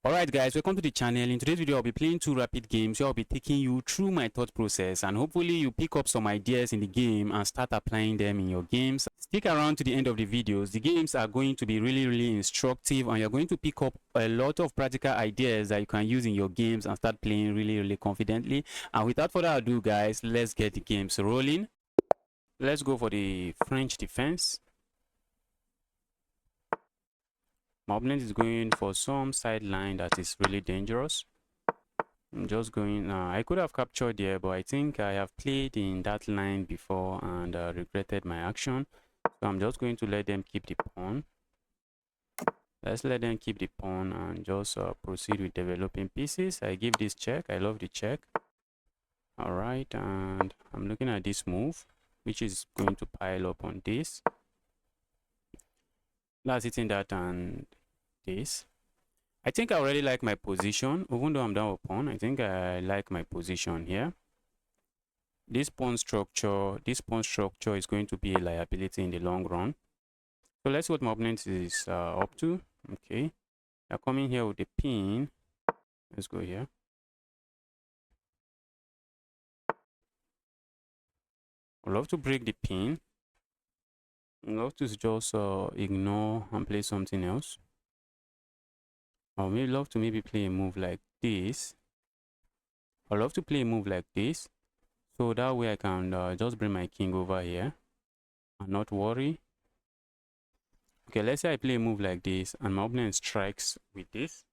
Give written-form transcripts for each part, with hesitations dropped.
Alright guys, welcome to the channel. In today's video, I'll be playing two rapid games where I'll be taking you through my thought process, and hopefully you pick up some ideas in the game and start applying them in your games. Stick around to the end of the videos. The games are going to be really instructive, and you're going to pick up a lot of practical ideas that you can use in your games and start playing really confidently. And without further ado guys, let's get the games rolling. Let's go for the French defense. My opponent is going for some sideline that is really dangerous. I'm just going, I could have captured there, but I think I have played in that line before and regretted my action. So I'm just going to let them keep the pawn. Let's let them keep the pawn and just proceed with developing pieces. I give this check. I love the check. All right, and I'm looking at this move, which is going to pile up on this. That's hitting that and this. I think I already like my position, even though I'm down with pawn. I think I like my position here. This pawn structure is going to be a liability in the long run. So let's see what my opponent is up to. Okay, they're coming here with the pin. Let's go here. I love to break the pin. I love to just ignore and play something else. I would love to maybe play a move like this. I love to play a move like this, so that way I can just bring my king over here and not worry. Okay, let's say I play a move like this and my opponent strikes with this.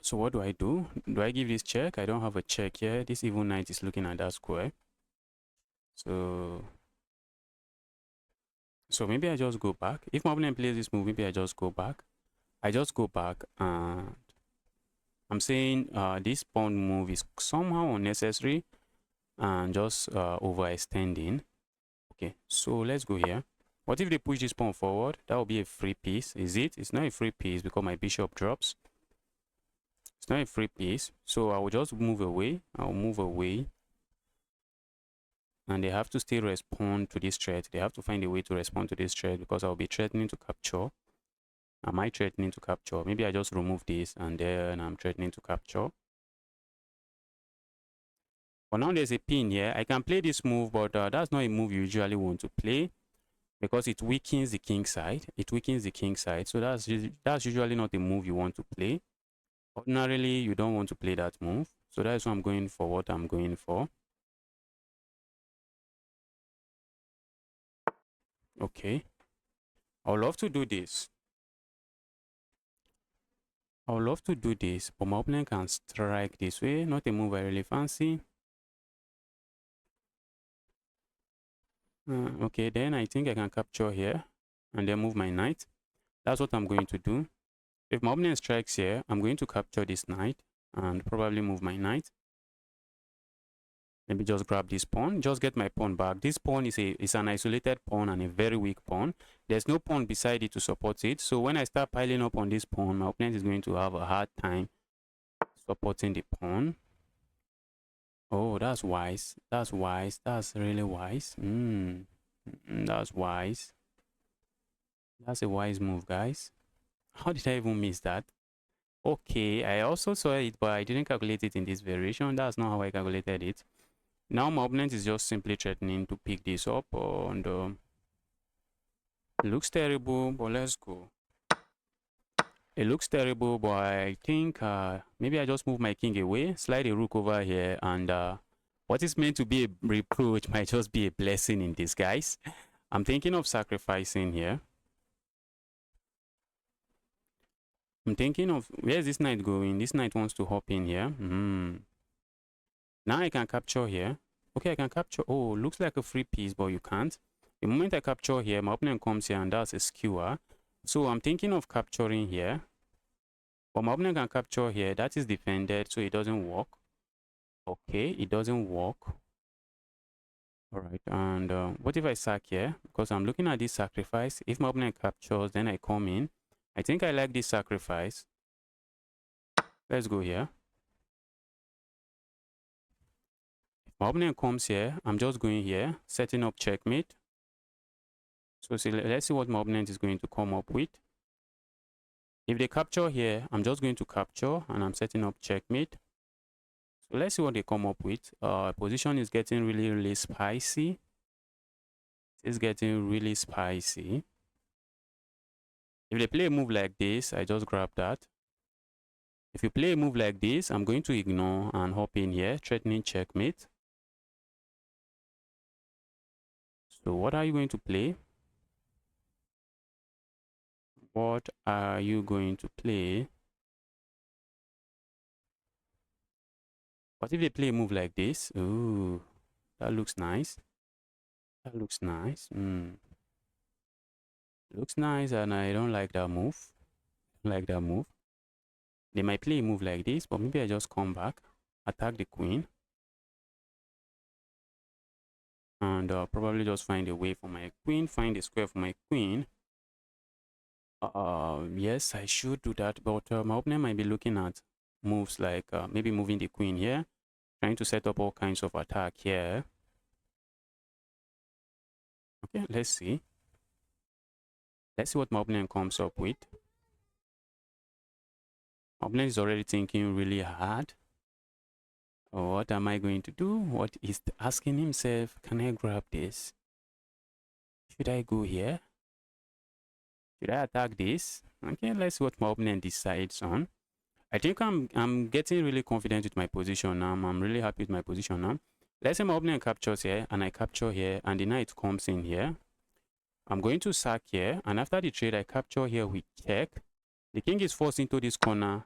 So what do I do? Do I give this check? I don't have a check here. This even knight is looking at that square. So maybe I just go back. If my opponent plays this move, maybe I just go back. I just go back and I'm saying this pawn move is somehow unnecessary and just overextending. Okay, so let's go here. What if they push this pawn forward? That will be a free piece. Is it? It's not a free piece because my bishop drops. It's not a free piece. So I will just move away. I'll move away. And they have to still respond to this threat. They have to find a way to respond to this threat because I'll be threatening to capture. Am I threatening to capture? Maybe I just remove this and then I'm threatening to capture. But now there's a pin here. I can play this move, but that's not a move you usually want to play because it weakens the king side. It weakens the king side. So that's usually not a move you want to play. Ordinarily, you don't want to play that move. So that's why I'm going for what I'm going for. Okay. I would love to do this. I would love to do this, but my opponent can strike this way. Not a move I really fancy. Okay, then I think I can capture here and then move my knight. That's what I'm going to do. If my opponent strikes here, I'm going to capture this knight and probably move my knight. Maybe just grab this pawn, just get my pawn back. This pawn is an isolated pawn and a very weak pawn. There's no pawn beside it to support it. So when I start piling up on this pawn, my opponent is going to have a hard time supporting the pawn. Oh, that's wise. That's wise. That's really wise. That's wise. That's a wise move, guys. How did I even miss that? Okay, I also saw it, but I didn't calculate it in this variation. That's not how I calculated it. Now my opponent is just simply threatening to pick this up, and it looks terrible, but let's go. It looks terrible, but I think maybe I just move my king away, slide a rook over here, and what is meant to be a reproach might just be a blessing in disguise. I'm thinking of sacrificing here. I'm thinking of, where's this knight going? This knight wants to hop in here. Now I can capture here. Okay, I can capture. Oh, looks like a free piece, but you can't. The moment I capture here, my opponent comes here and that's a skewer. So I'm thinking of capturing here. But my opponent can capture here. That is defended, so it doesn't work. Okay, it doesn't work. All right, and what if I sack here? Because I'm looking at this sacrifice. If my opponent captures, then I come in. I think I like this sacrifice. Let's go here. My opponent comes here. I'm just going here, setting up checkmate. So let's see what my opponent is going to come up with. If they capture here, I'm just going to capture and I'm setting up checkmate. So let's see what they come up with. Position is getting really spicy. It's getting really spicy. If they play a move like this, I just grab that. If you play a move like this, I'm going to ignore and hop in here, threatening checkmate. So what are you going to play? What are you going to play? What if they play a move like this? Ooh, that looks nice. That looks nice. Looks nice, and I don't like that move. Like that move. They might play a move like this, but maybe I just come back, attack the queen, and probably just find a way for my queen, find a square for my queen. Yes, I should do that, but my opponent might be looking at moves like maybe moving the queen here, trying to set up all kinds of attack here. Okay, let's see. Let's see what my opponent comes up with. My opponent is already thinking really hard. What am I going to do? What is asking himself? Can I grab this? Should I go here? Should I attack this? Okay, let's see what my opponent decides on. I think I'm getting really confident with my position now. I'm really happy with my position now. Let's say my opponent captures here and I capture here and the knight comes in here. I'm going to sack here, and after the trade I capture here with check. The king is forced into this corner.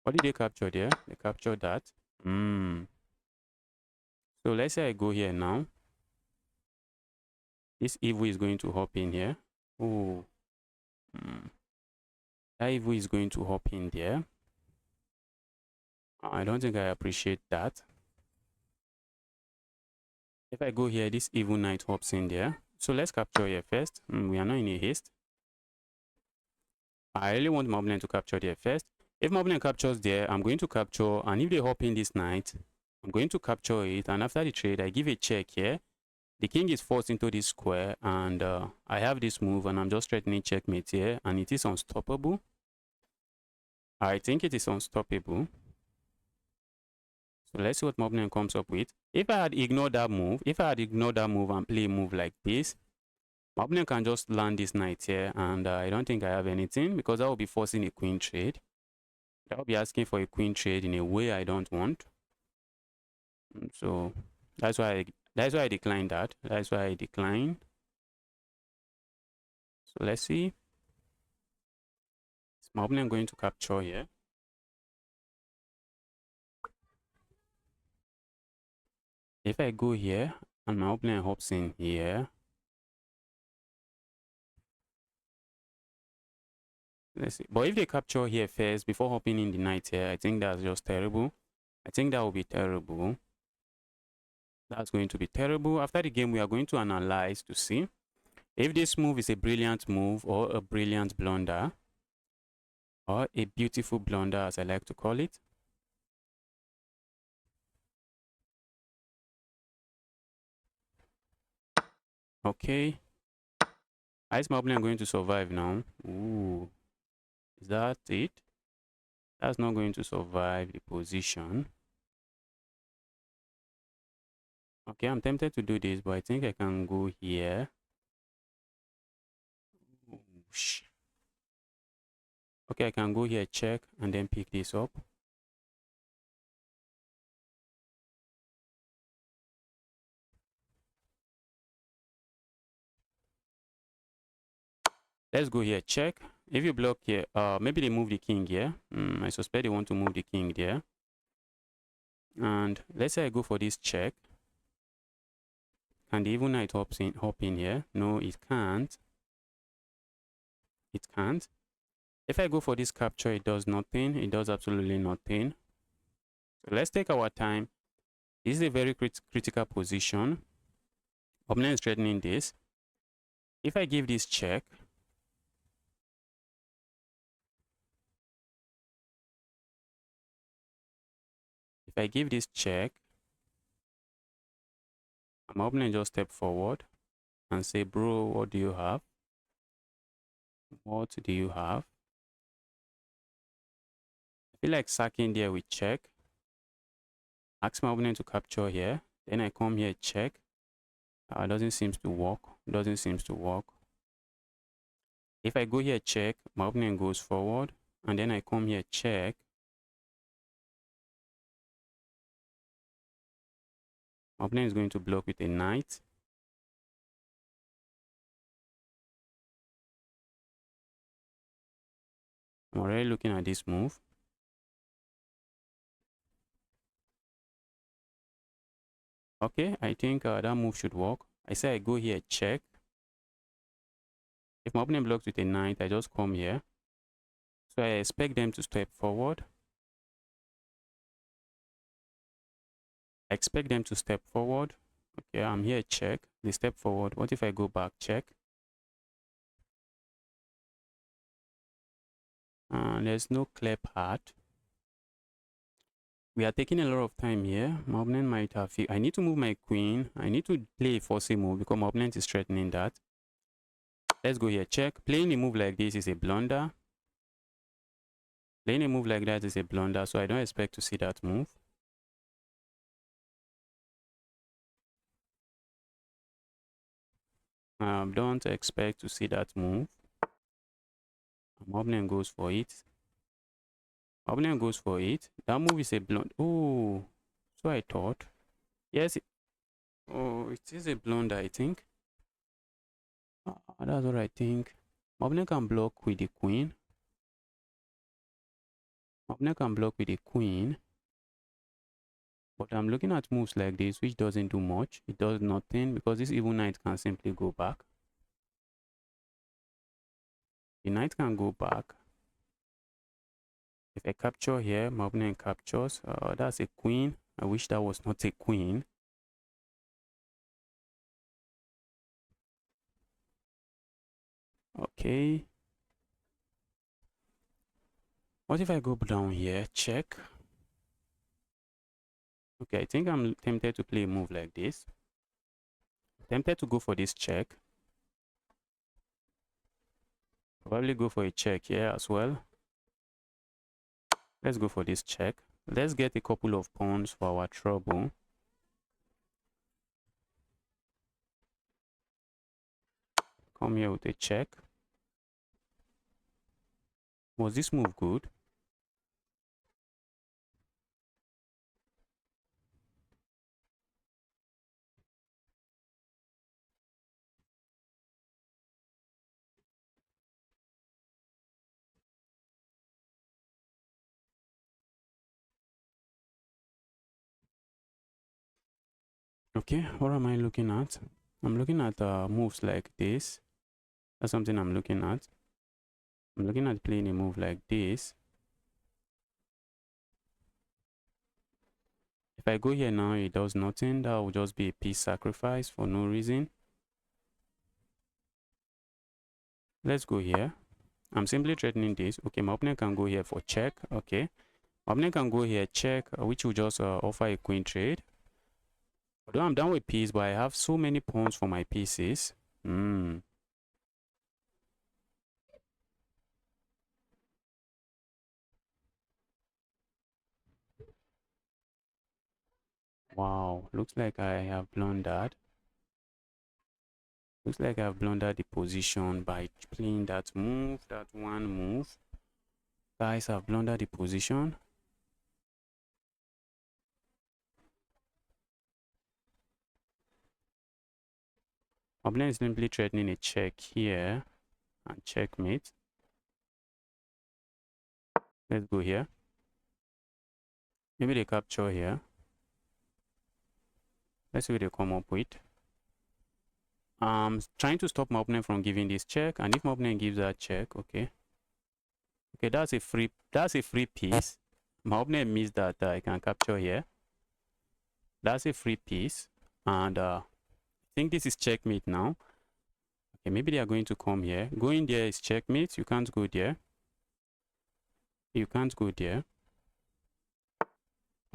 What did they capture there? They captured that. So let's say I go here now. This Evo is going to hop in here. Oh. That Evo is going to hop in there. I don't think I appreciate that. If I go here, this Evo knight hops in there. So let's capture here first. We are not in a haste. I really want my opponent to capture there first. If my opponent captures there, I'm going to capture, and if they hop in this knight, I'm going to capture it, and after the trade, I give a check here. The king is forced into this square, and I have this move, and I'm just threatening checkmate here, and it is unstoppable. I think it is unstoppable. So let's see what my opponent comes up with. If I had ignored that move, and play a move like this, my opponent can just land this knight here, and I don't think I have anything, because I will be forcing a queen trade. I'll be asking for a queen trade in a way I don't want. So that's why I declined that. That's why I declined. So let's see. Is my opponent going to capture here? If I go here and my opponent hops in here, let's see. But if they capture here first before hopping in the knight here, I think that's just terrible. I think that will be terrible. That's going to be terrible. After the game, we are going to analyze to see if this move is a brilliant move or a brilliant blunder, or a beautiful blunder, as I like to call it. Okay. Ice Moblin going to survive now. Ooh. Is that it? That's not going to survive the position. Okay, I'm tempted to do this, but I think I can go here. Okay, I can go here, check, and then pick this up. Let's go here, check. If you block here, maybe they move the king here. I suspect they want to move the king there. And let's say I go for this check. Can the evil knight hop in here? No, it can't. It can't. If I go for this capture, it does nothing. It does absolutely nothing. So let's take our time. This is a very critical position. Opponent is threatening this. If I give this check, my opponent just step forward and say, bro, what do you have? What do you have? feel like sacking there with check. Ask my opponent to capture here. Then I come here, check. Doesn't seem to work. Doesn't seem to work. If I go here, check, my opponent goes forward. And then I come here, check. My opponent is going to block with a knight. I'm already looking at this move. Okay, I think that move should work. I say I go here, check. If my opponent blocks with a knight, I just come here. So I expect them to step forward. I expect them to step forward. Okay, I'm here, check. They step forward. What if I go back, check? There's no clear path. We are taking a lot of time here. My opponent might have... I need to move my queen. I need to play a forcing move because my opponent is threatening that. Let's go here, check. Playing a move like this is a blunder. Playing a move like that is a blunder, so I don't expect to see that move. Don't expect to see that move. My opponent goes for it. My opponent goes for it. That move is a blunder. Oh, so I thought. Yes. Oh, it is a blunder, I think. That's what I think. My opponent can block with the queen. My opponent can block with the queen. But I'm looking at moves like this, which doesn't do much. It does nothing because this evil knight can simply go back. The knight can go back. If I capture here, my opponent captures. That's a queen. I wish that was not a queen. Okay. What if I go down here? Check. Okay, I think I'm tempted to play a move like this. Tempted to go for this check. Probably go for a check here as well. Let's go for this check. Let's get a couple of pawns for our trouble. Come here with a check. Was this move good? Okay, what am I looking at? I'm looking at moves like this. That's something I'm looking at. I'm looking at playing a move like this. If I go here now, it does nothing. That will just be a piece sacrifice for no reason. Let's go here. I'm simply threatening this. Okay, my opponent can go here for check. Okay. My opponent can go here, check, which will just offer a queen trade. Although I'm done with piece, but I have so many pawns for my pieces. Wow, looks like I have blundered. Looks like I've blundered the position by playing that move, that one move. Guys, I've blundered the position. Opponent is simply threatening a check here and checkmate. Let's go here. Maybe they capture here. Let's see what they come up with. Trying to stop my opponent from giving this check, and if my opponent gives that check, okay. Okay, that's a free piece. My opponent missed that I can capture here. That's a free piece, and I think this is checkmate now. Okay, maybe they are going to come here. Going there is checkmate. You can't go there. You can't go there.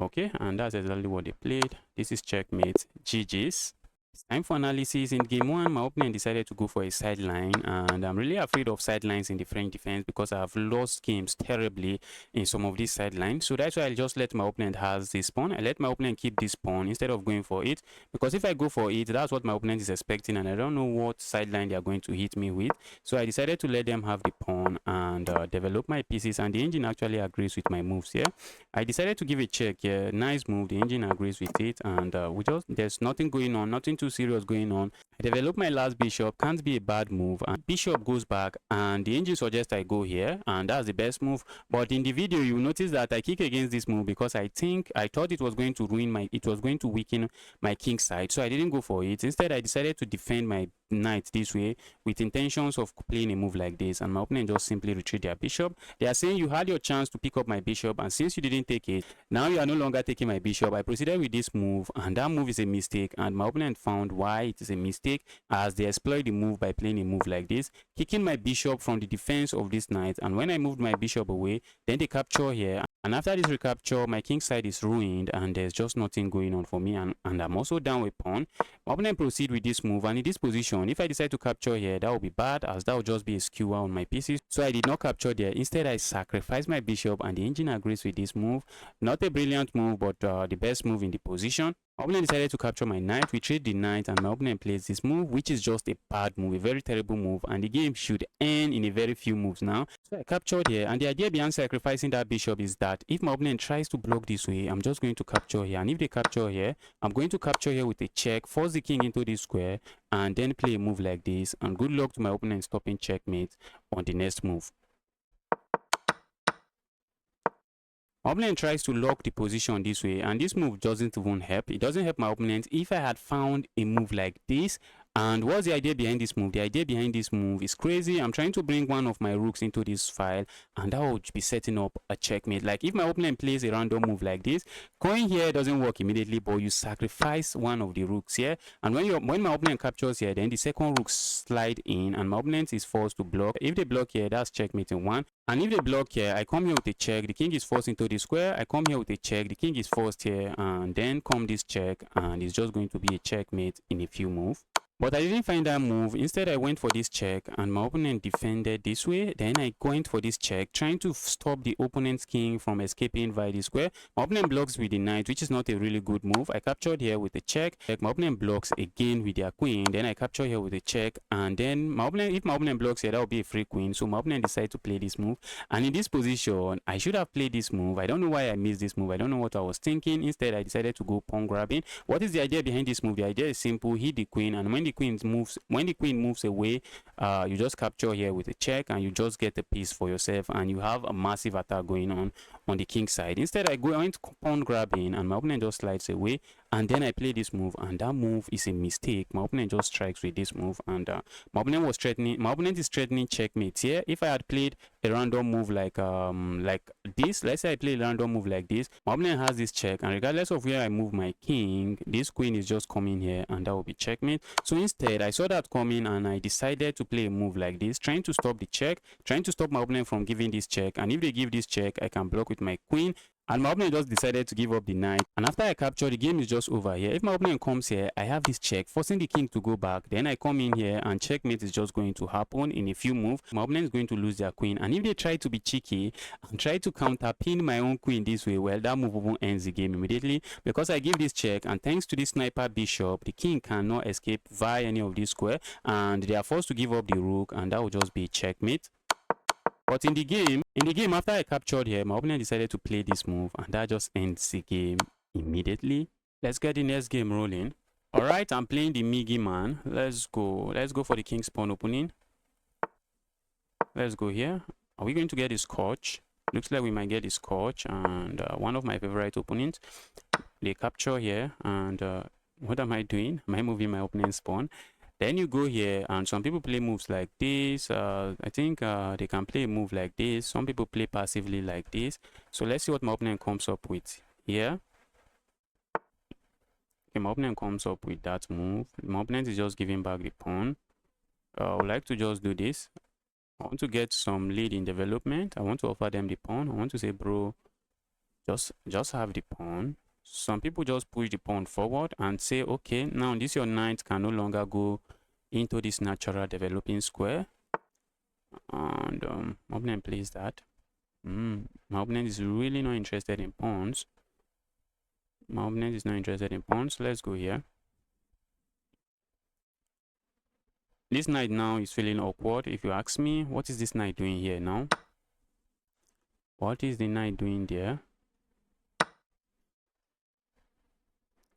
Okay, and that's exactly what they played. This is checkmate. GG's. It's time for analysis. In game one, my opponent decided to go for a sideline, and I'm really afraid of sidelines in the French defense because I've lost games terribly in some of these sidelines. So that's why I just let my opponent has this pawn. I let my opponent keep this pawn instead of going for it, because if I go for it, that's what my opponent is expecting, and I don't know what sideline they are going to hit me with. So I decided to let them have the pawn and develop my pieces, and the engine actually agrees with my moves here. I decided to give a check. Yeah, nice move. The engine agrees with it, and we just there's nothing going on, nothing too serious going on. I developed my last bishop. Can't be a bad move. And bishop goes back, and the engine suggests I go here, and that's the best move. But in the video, you notice that I kick against this move because I thought it was going to it was going to weaken my king side, so I didn't go for it. Instead, I decided to defend my knight this way with intentions of playing a move like this, and my opponent just simply retreat their bishop. They are saying you had your chance to pick up my bishop, and since you didn't take it, now you are no longer taking my bishop. I proceeded with this move, and that move is a mistake, and my opponent found why it is a mistake as they exploit the move by playing a move like this, kicking my bishop from the defense of this knight. And when I moved my bishop away, then they capture here, and after this recapture, my king side is ruined, and there's just nothing going on for me, and I'm also down a pawn. My opponent proceed with this move, and in this position, if I decide to capture here, that would be bad, as that would just be a skewer on my pieces. So I did not capture there. Instead, I sacrificed my bishop, and the engine agrees with this move. Not a brilliant move, but the best move in the position. My opponent decided to capture my knight. We trade the knight, and my opponent plays this move, which is just a bad move, a very terrible move, and the game should end in a very few moves now. So I captured here, and the idea behind sacrificing that bishop is that if my opponent tries to block this way, I'm just going to capture here, and if they capture here, I'm going to capture here with a check, force the king into this square, and then play a move like this, and good luck to my opponent stopping checkmate on the next move. My opponent tries to lock the position this way, and this move doesn't even help. It doesn't help my opponent. If I had found a move like this, and what's the idea behind this move? The idea behind this move is crazy. I'm trying to bring one of my rooks into this file, and that would be setting up a checkmate. Like if my opponent plays a random move like this, going here doesn't work immediately, but you sacrifice one of the rooks here, and when my opponent captures here, then the second rook slide in, and my opponent is forced to block. If they block here, that's checkmate in one. And if they block here, I come here with a check, the king is forced into the square. I come here with a check, the king is forced here, and then come this check, and it's just going to be a checkmate in a few moves. But I didn't find that move. Instead, I went for this check, and my opponent defended this way. Then I went for this check, trying to stop the opponent's king from escaping via the square. My opponent blocks with the knight, which is not a really good move. I captured here with a check. My opponent blocks again with their queen. Then I capture here with a check, and then if my opponent blocks here, that will be a free queen. So my opponent decided to play this move. And in this position, I should have played this move. I don't know why I missed this move. I don't know what I was thinking. Instead, I decided to go pawn grabbing. What is the idea behind this move? The idea is simple: hit the queen, and when the queen moves away, you just capture here with a check, and you just get a piece for yourself, and you have a massive attack going on the king side. Instead, I went pawn grabbing, and my opponent just slides away, and then I play this move, and that move is a mistake. My opponent just strikes with this move, and my opponent is threatening checkmate here. If I had played a random move like this, let's say I play a random move like this, my opponent has this check, and regardless of where I move my king, this queen is just coming here, and that will be checkmate. So instead, I saw that coming, and I decided to play a move like this, trying to stop the check, trying to stop my opponent from giving this check. And if they give this check, I can block with my queen, and my opponent just decided to give up the knight. And after I capture, the game is just over here. If my opponent comes here, I have this check, forcing the king to go back. Then I come in here, and checkmate is just going to happen in a few moves. My opponent is going to lose their queen, and if they try to be cheeky and try to counter pin my own queen this way, well, that move won't end the game immediately, because I give this check, and thanks to this sniper bishop, the king cannot escape via any of this square, and they are forced to give up the rook, and that will just be checkmate. But in the game, after I captured here, my opponent decided to play this move, and that just ends the game immediately. Let's get the next game rolling. Alright, I'm playing the Migi man. Let's go for the king's pawn opening. Let's go here. Are we going to get a scotch? Looks like we might get a scotch, and one of my favorite opponents. They capture here, and what am I doing? Am I moving my opponent's pawn? Then you go here, and some people play moves like this. I think they can play a move like this. Some people play passively like this. So let's see what my opponent comes up with here. Okay, my opponent comes up with that move. My opponent is just giving back the pawn. I would like to just do this. I want to get some lead in development. I want to offer them the pawn. I want to say, bro, just have the pawn. Some people just push the pawn forward and say, okay, now this your knight can no longer go into this natural developing square. And my opponent plays that. My opponent is really not interested in pawns. My opponent is not interested in pawns. Let's go here. This knight now is feeling awkward. If you ask me, what is this knight doing here now? What is the knight doing there?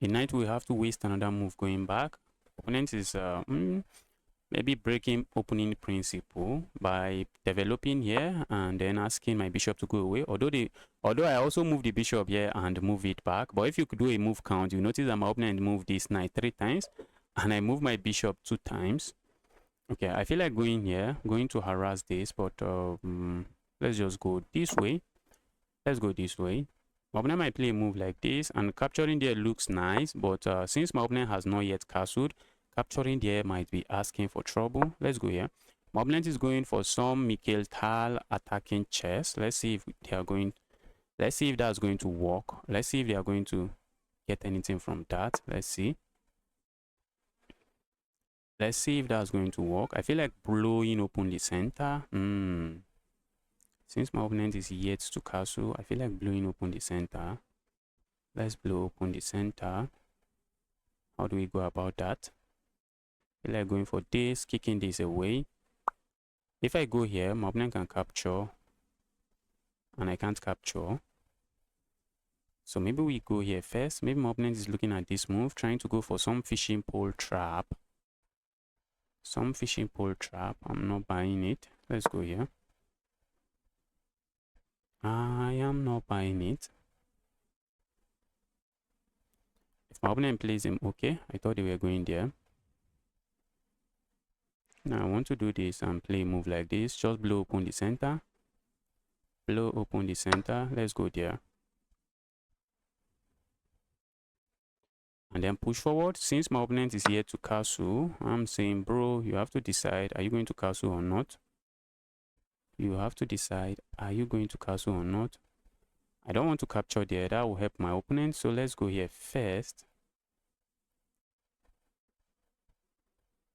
The knight will have to waste another move going back. Opponent is maybe breaking opening principle by developing here and then asking my bishop to go away. Although I also move the bishop here and move it back. But if you could do a move count, you notice that my opponent moved this knight 3 times and I move my bishop 2 times. Okay, I feel like going here, going to harass this, but let's just go this way. Let's go this way. My opponent might play a move like this, and capturing there looks nice, but since my opponent has not yet castled, capturing there might be asking for trouble. Let's go here. My opponent is going for some Mikhail Tal attacking chess. Let's see if they are going. Let's see if that's going to work. Let's see if they are going to get anything from that. Let's see. Let's see if that's going to work. I feel like blowing open the center. Since my opponent is yet to castle, I feel like blowing open the center. Let's blow open the center. How do we go about that? I feel like going for this, kicking this away. If I go here, my opponent can capture. And I can't capture. So maybe we go here first. Maybe my opponent is looking at this move, trying to go for some fishing pole trap. Some fishing pole trap. I'm not buying it. Let's go here. I am not buying it. If my opponent plays him, okay. I thought they were going there. Now I want to do this and play a move like this. Just blow open the center. Blow open the center. Let's go there. And then push forward. Since my opponent is here to castle, I'm saying, bro, you have to decide, are you going to castle or not? You have to decide, are you going to castle or not? I don't want to capture there. That will help my opponent. So let's go here first.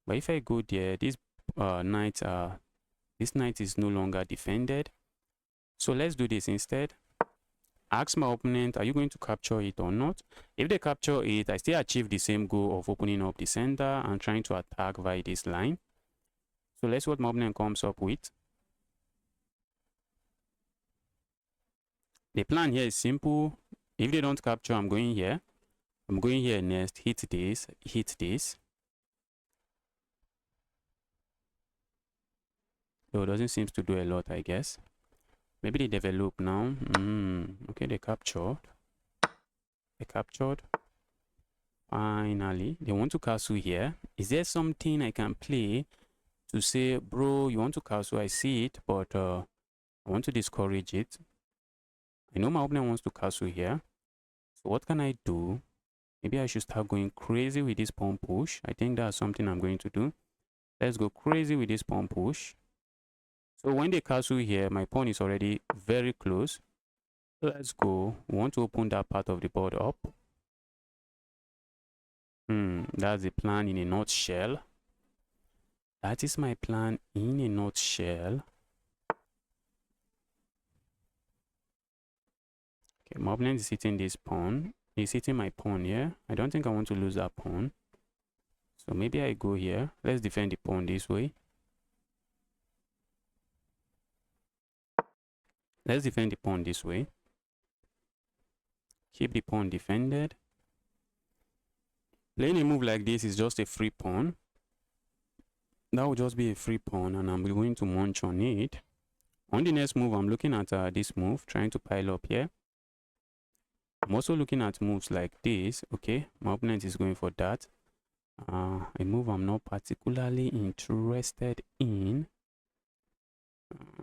But if I go there, this knight is no longer defended. So let's do this instead. Ask my opponent, are you going to capture it or not? If they capture it, I still achieve the same goal of opening up the center and trying to attack via this line. So let's see what my opponent comes up with. The plan here is simple. If they don't capture, I'm going here. I'm going here next, hit this, hit this. Though it doesn't seem to do a lot, I guess. Maybe they develop now. Okay, they captured. They captured. Finally, they want to castle here. Is there something I can play to say, bro, you want to castle? I see it, but I want to discourage it. I know my opponent wants to castle here. So what can I do? Maybe I should start going crazy with this pawn push. I think that's something I'm going to do. Let's go crazy with this pawn push. So when they castle here, my pawn is already very close. Let's go. We want to open that part of the board up. That's the plan in a nutshell. That is my plan in a nutshell. Okay, my opponent is hitting this pawn. He's hitting my pawn here. I don't think I want to lose that pawn. So maybe I go here. Let's defend the pawn this way. Let's defend the pawn this way. Keep the pawn defended. Playing a move like this is just a free pawn. That will just be a free pawn and I'm going to munch on it. On the next move, I'm looking at this move, trying to pile up here. I'm also looking at moves like this. Okay, my opponent is going for that. A move I'm not particularly interested in.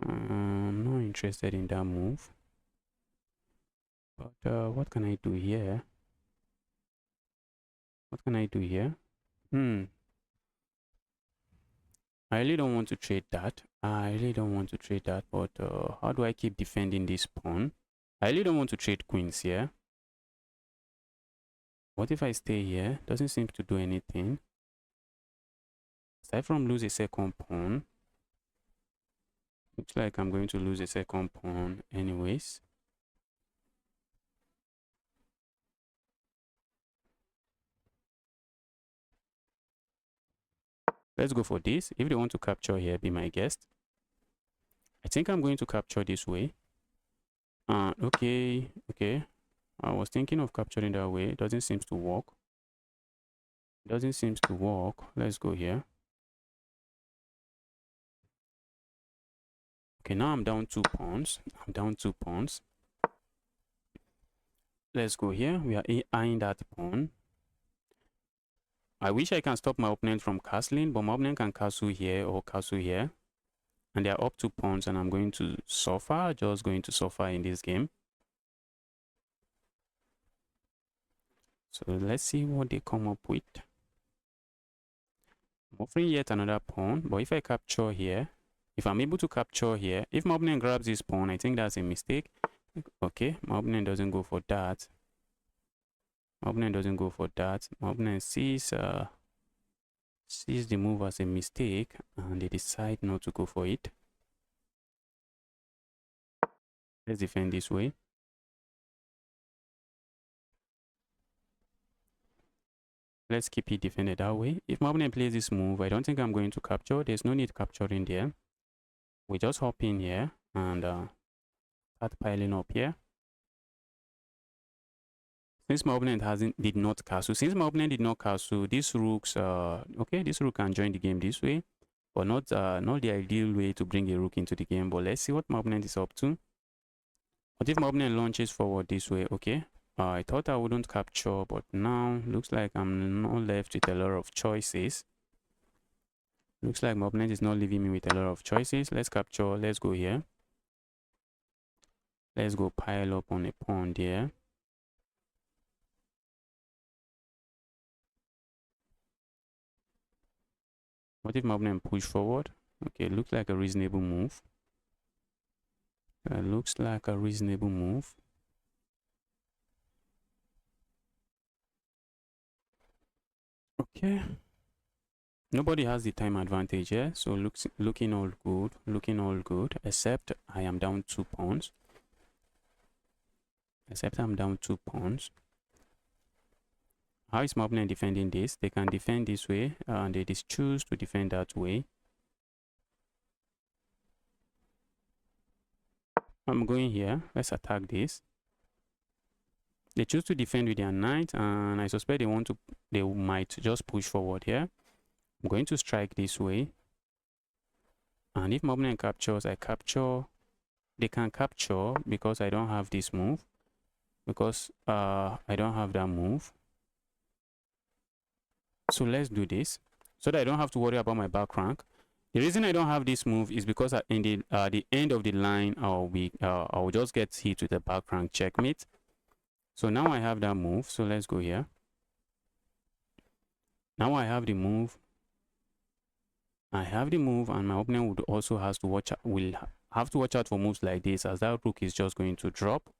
I'm not interested in that move. But what can I do here? What can I do here? I really don't want to trade that. But how do I keep defending this pawn? I really don't want to trade queens here. What if I stay here? Doesn't seem to do anything. Aside from lose a second pawn. Looks like I'm going to lose a second pawn anyways. Let's go for this. If they want to capture here, be my guest. I think I'm going to capture this way. Okay. I was thinking of capturing that way. It doesn't seem to work. It doesn't seem to work. Let's go here. Okay, now I'm down 2 pawns. I'm down 2 pawns. Let's go here. We are eyeing that pawn. I wish I can stop my opponent from castling, but my opponent can castle here or castle here. And they are up 2 pawns, and I'm going to suffer. Just going to suffer in this game. So let's see what they come up with. I'm offering yet another pawn, but if I capture here, if I'm able to capture here, if my opponent grabs this pawn, I think that's a mistake. Okay, my opponent doesn't go for that. My opponent doesn't go for that. My opponent sees the move as a mistake, and they decide not to go for it. Let's defend this way. Let's keep it defended that way. If my opponent plays this move, I don't think I'm going to capture. There's no need capturing there. We just hop in here and start piling up here. Since my opponent did not castle, these rooks, okay, this rook can join the game this way, but not the ideal way to bring a rook into the game. But let's see what my opponent is up to. What if my opponent launches forward this way? Okay, I thought I wouldn't capture, but now looks like I'm not left with a lot of choices. Looks like my opponent is not leaving me with a lot of choices. Let's capture. Let's go here. Let's go pile up on a pawn there. What if my opponent push forward? Okay, looks like a reasonable move. Looks like a reasonable move. Okay. Nobody has the time advantage here, so looking all good, except I am down 2 pawns. How is my opponent defending this? They can defend this way, and they just choose to defend that way. I'm going here. Let's attack this. They choose to defend with their knight, and I suspect they might just push forward here. I'm going to strike this way. And if my opponent captures, I capture. They can capture because I don't have this move. Because I don't have that move. So let's do this so that I don't have to worry about my back rank. The reason I don't have this move is because in the end of the line, I'll just get hit with a back rank checkmate. So now I have that move. So let's go here. Now I have the move. And my opponent would also will have to watch out for moves like this, as that rook is just going to drop.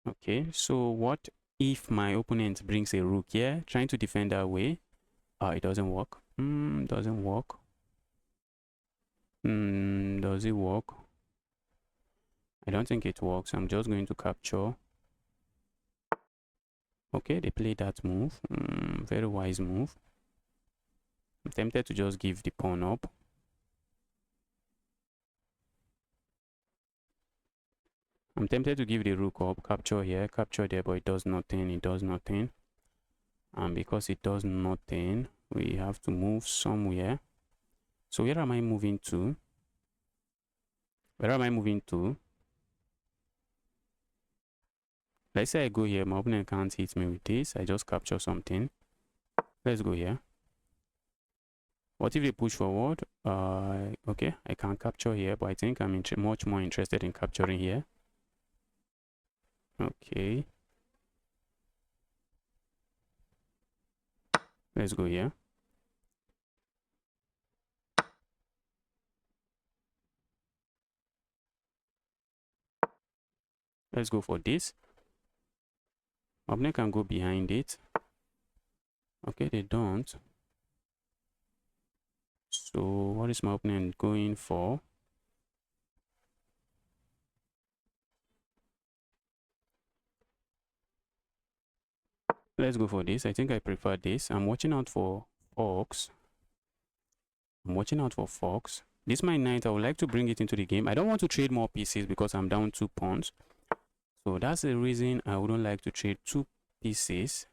Okay, so what if my opponent brings a rook here, trying to defend that way? It doesn't work. Doesn't work. Does it work? I don't think it works. I'm just going to capture. Okay, they played that move. Very wise move. I'm tempted to just give the pawn up. I'm tempted to give the rook up, capture here, capture there, but it does nothing. And because it does nothing, we have to move somewhere. So where am I moving to? Let's say I go here. My opponent can't hit me with this. I just capture something. Let's go here. What if they push forward? Okay, I can't capture here, but I think I'm much more interested in capturing here. Okay. Let's go here. Let's go for this. My opponent can go behind it. Okay, they don't. So what is my opponent going for? Let's go for this. I think I prefer this. I'm watching out for fox. I'm watching out for fox. This my knight. I would like to bring it into the game. I don't want to trade more pieces because I'm down 2 pawns. So that's the reason I wouldn't like to trade 2 pieces.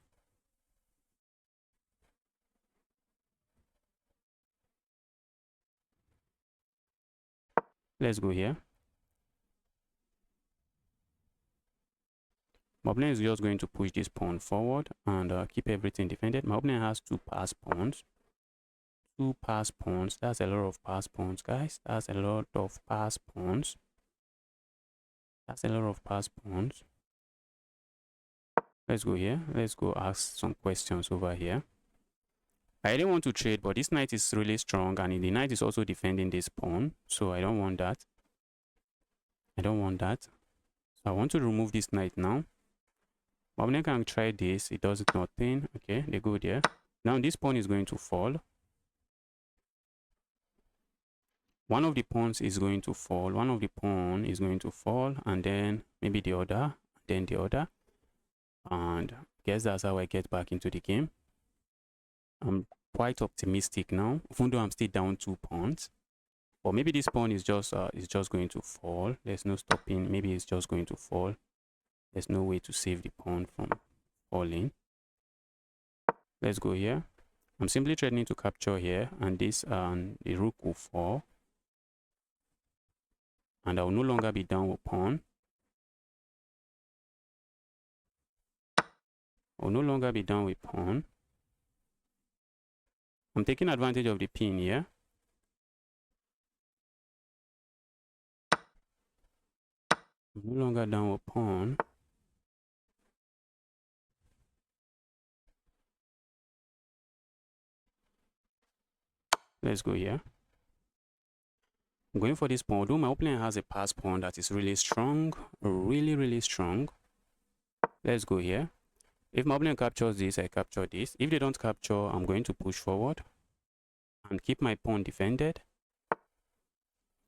Let's go here. My opponent is just going to push this pawn forward and keep everything defended. My opponent has 2 pass pawns. 2 pass pawns. That's a lot of pass pawns, guys. That's a lot of pass pawns. That's a lot of pass pawns. Let's go here. Let's go ask some questions over here. I didn't want to trade, but this knight is really strong, and the knight is also defending this pawn. So I don't want that. I don't want that. So I want to remove this knight now. My opponent can try this. It does nothing. Okay, they go there. Now this pawn is going to fall. One of the pawns is going to fall. One of the pawn is going to fall, and then maybe the other, then the other. And I guess that's how I get back into the game. I'm quite optimistic now, even though I'm still down 2 pawns. Or maybe this pawn is just going to fall. There's no stopping. Maybe it's just going to fall. There's no way to save the pawn from falling. Let's go here. I'm simply threatening to capture here, and this the rook will fall. And I will no longer be down with pawn. I will no longer be down with pawn. I'm taking advantage of the pin here. I'm no longer down with pawn. Let's go here. I'm going for this pawn. Although my opponent has a pass pawn that is really strong, really strong. Let's go here. If my opponent captures this, I capture this. If they don't capture, I'm going to push forward and keep my pawn defended.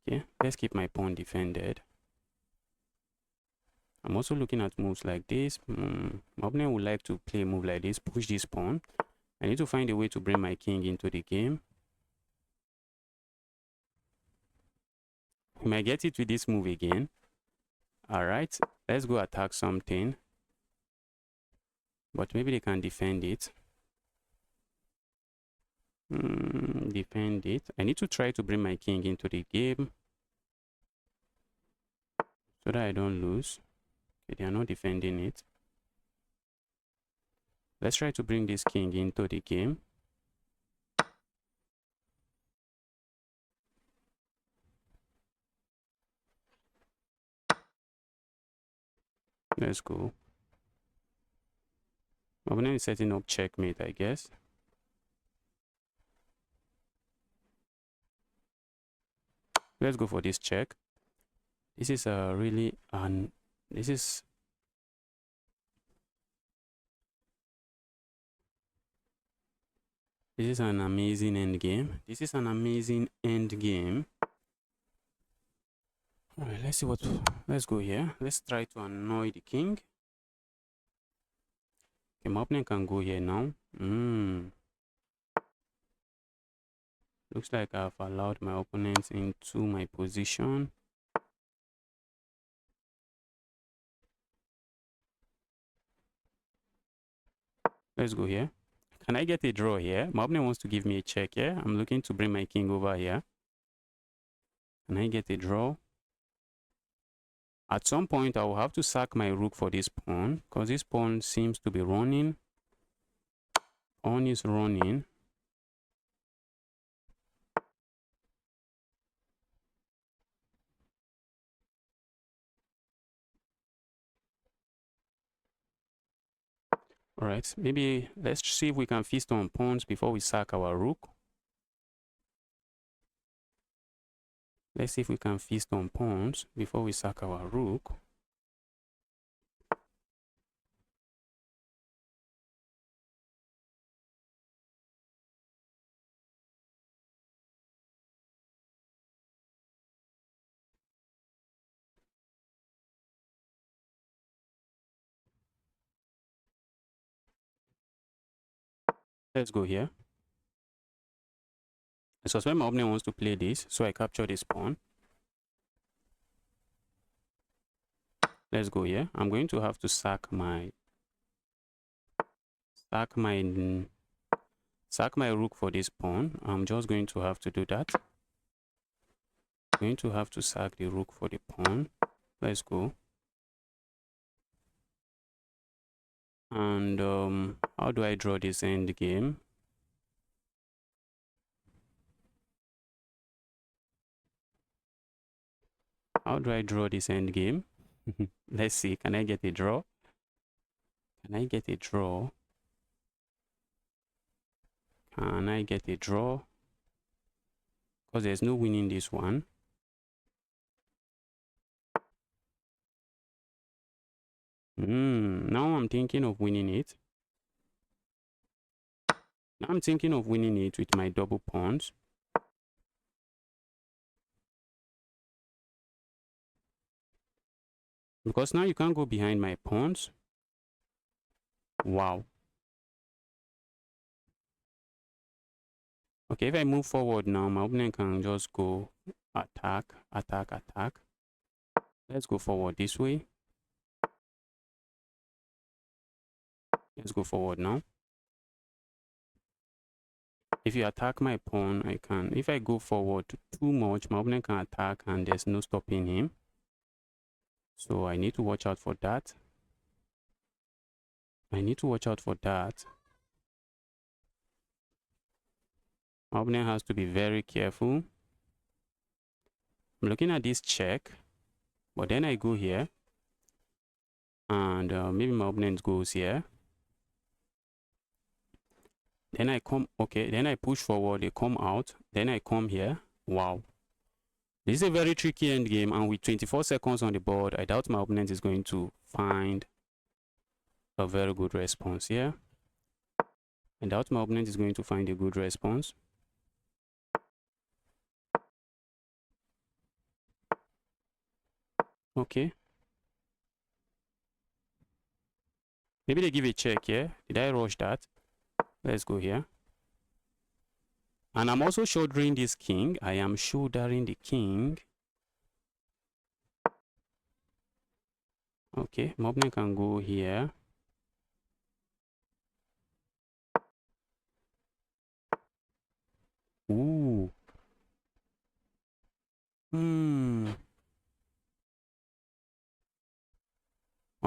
Okay, let's keep my pawn defended. I'm also looking at moves like this. My opponent would like to play a move like this, push this pawn. I need to find a way to bring my king into the game. We might get it with this move again. All right, let's go attack something. But maybe they can defend it. Defend it. I need to try to bring my king into the game so that I don't lose. Okay, they are not defending it. Let's try to bring this king into the game. Let's go. My opponent is setting up checkmate, I guess. Let's go for this check. This is a really this is an amazing end game. This is an amazing end game. All right, let's see what. Let's go here. Let's try to annoy the king. Okay, my opponent can go here now. Looks like I've allowed my opponents into my position. Let's go here. Can I get a draw here? My opponent wants to give me a check here. I'm looking to bring my king over here. Can I get a draw? At some point, I will have to sack my rook for this pawn because this pawn seems to be running. Pawn is running. All right, maybe let's see if we can feast on pawns before we sack our rook. Let's see if we can feast on pawns before we sack our rook. Let's go here. I suspect my opponent wants to play this, so I capture this pawn. Let's go here. I'm going to have to sack my rook for this pawn. I'm just going to have to do that. I'm going to have to sack the rook for the pawn. Let's go. And how do I draw this end game? How do I draw this end game? Let's see. Can I get a draw? Can I get a draw? Can I get a draw? Because there's no winning this one. Now I'm thinking of winning it. Now I'm thinking of winning it with my double pawns. Because now you can't go behind my pawns. Wow. Okay, if I move forward now, my opponent can just go attack, attack, attack. Let's go forward this way. Let's go forward now. If you attack my pawn, I can. If I go forward too much, my opponent can attack and there's no stopping him. So I need to watch out for that. I need to watch out for that. My opponent has to be very careful. I'm looking at this check, but then I go here. And maybe my opponent goes here. Then I come, okay, then I push forward, they come out. Then I come here. Wow. This is a very tricky end game, and with 24 seconds on the board, I doubt my opponent is going to find a very good response here. I doubt my opponent is going to find a good response. Okay. Maybe they give a check here. Did I rush that? Let's go here. And I'm also shouldering this king. I am shouldering the king. Okay, my opponent can go here. Ooh. My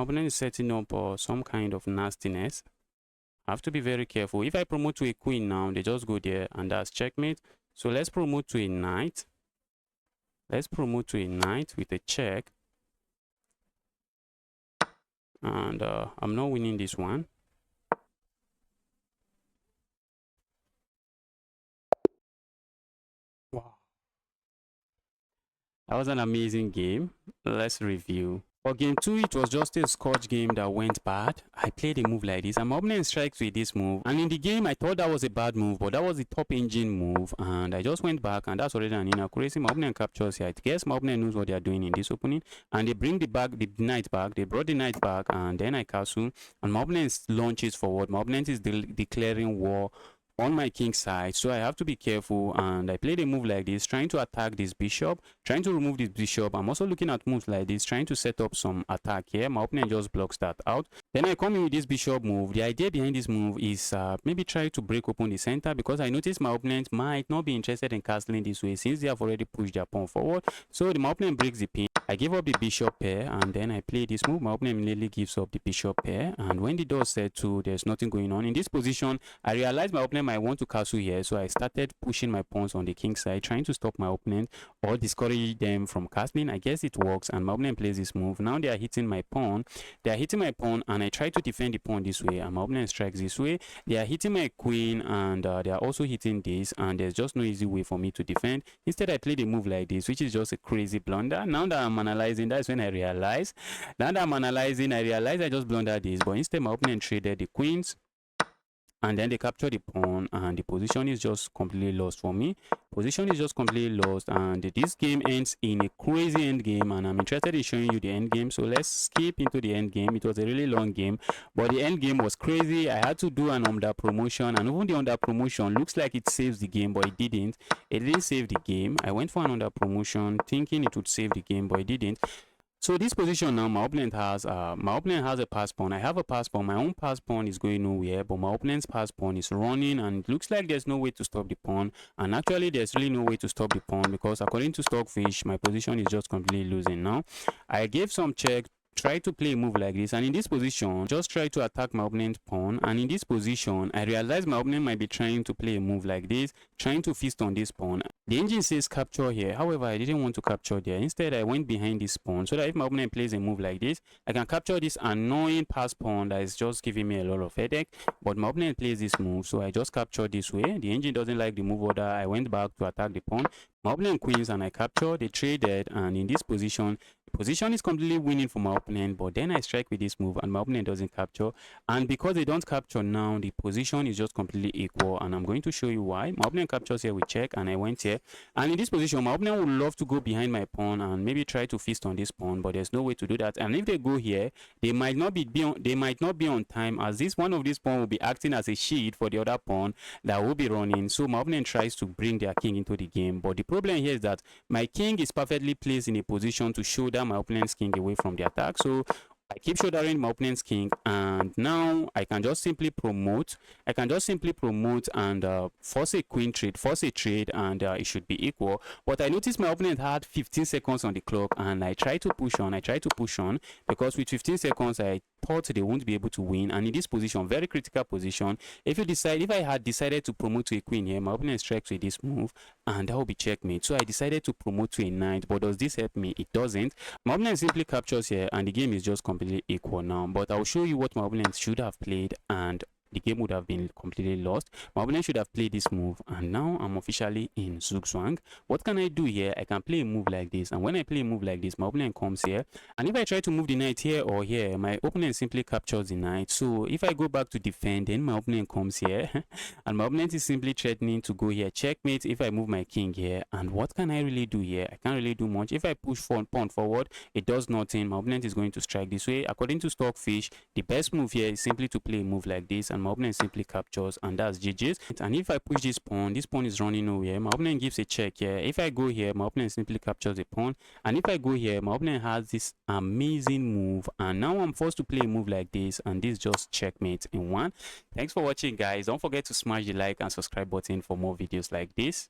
opponent is setting up some kind of nastiness. I have to be very careful. If I promote to a queen now, they just go there and that's checkmate. So let's promote to a knight. Let's promote to a knight with a check. And I'm not winning this one. Wow. That was an amazing game. Let's review. For game 2, it was just a scotch game that went bad. I played a move like this, and my opponent strikes with this move. And in the game, I thought that was a bad move, but that was the top engine move. And I just went back, and that's already an inaccuracy. My opponent captures here. I guess my opponent knows what they are doing in this opening. And they bring the knight back. They brought the knight back, and then I castle. And my opponent launches forward. My opponent is declaring war on my king side, so I have to be careful, and I played a move like this, trying to attack this bishop, trying to remove this bishop. I'm also looking at moves like this, trying to set up some attack here. My opponent just blocks that out. Then I come in with this bishop move. The idea behind this move is maybe try to break open the center, because I noticed my opponent might not be interested in castling this way since they have already pushed their pawn forward. So my opponent breaks the pin. I give up the bishop pair, and then I play this move. My opponent immediately gives up the bishop pair, and when the door set to, there's nothing going on. In this position, I realized my opponent might want to castle here, so I started pushing my pawns on the king side, trying to stop my opponent or discourage them from castling. I guess it works, and my opponent plays this move. Now they are hitting my pawn. They are hitting my pawn, and I try to defend the pawn this way, and my opponent strikes this way. They are hitting my queen, and they are also hitting this, and there's just no easy way for me to defend. Instead, I played a move like this, which is just a crazy blunder. Now that I'm analyzing, that's when I realize. Now that I'm analyzing, I realize I just blundered this, but instead my opponent traded the queens, and then they capture the pawn, and the position is just completely lost for me. Position is just completely lost, and this game ends in a crazy end game, and I'm interested in showing you the end game. So let's skip into the end game. It was a really long game, but the end game was crazy. I had to do an under promotion, and even the under promotion looks like it saves the game, but it didn't. It didn't save the game. I went for an under promotion thinking it would save the game, but it didn't. So this position now, my opponent has a pass pawn. I have a pass pawn. My own pass pawn is going nowhere, but my opponent's pass pawn is running, and it looks like there's no way to stop the pawn. And actually, there's really no way to stop the pawn, because according to Stockfish, my position is just completely losing now. I gave some check, try to play a move like this, and in this position just try to attack my opponent's pawn, and in this position I realized my opponent might be trying to play a move like this, trying to feast on this pawn. The engine says capture here, however I didn't want to capture there. Instead I went behind this pawn, so that if my opponent plays a move like this, I can capture this annoying pass pawn that is just giving me a lot of headache. But my opponent plays this move, so I just captured this way. The engine doesn't like the move order. I went back to attack the pawn. My opponent queens and I capture. They traded, and in this position, the position is completely winning for my opponent, but then I strike with this move and my opponent doesn't capture. And because they don't capture now, the position is just completely equal, and I'm going to show you why. My opponent captures here with check, and I went here, and in this position my opponent would love to go behind my pawn and maybe try to feast on this pawn, but there's no way to do that. And if they go here, they might not be on time, as this one of these pawn will be acting as a shield for the other pawn that will be running. So my opponent tries to bring their king into the game, but the problem here is that my king is perfectly placed in a position to shoulder my opponent's king away from the attack. So I keep shouldering my opponent's king, and now I can just simply promote. And force a queen trade, force a trade, and it should be equal. But I noticed my opponent had 15 seconds on the clock, and I tried to push on. Because with 15 seconds I thought they won't be able to win. And in this position, very critical position, if I had decided to promote to a queen here, my opponent strikes with this move, and that will be checkmate. So I decided to promote to a knight, but does this help me? It doesn't. My opponent simply captures here, and the game is just completely equal now. But I'll show you what my opponent should have played, and the game would have been completely lost. My opponent should have played this move, and now I'm officially in Zugzwang. What can I do here? I can play a move like this, and when I play a move like this, my opponent comes here, and if I try to move the knight here or here, my opponent simply captures the knight. So if I go back to defend, then my opponent comes here and my opponent is simply threatening to go here, checkmate if I move my king here. And what can I really do here? I can't really do much. If I push pawn forward, it does nothing. My opponent is going to strike this way. According to Stockfish, the best move here is simply to play a move like this, and my opponent simply captures, and that's GG's. And if I push this pawn is running nowhere. My opponent gives a check here. If I go here, my opponent simply captures the pawn, and if I go here, my opponent has this amazing move, and now I'm forced to play a move like this, and this just checkmate in one. Thanks for watching, guys. Don't forget to smash the like and subscribe button for more videos like this.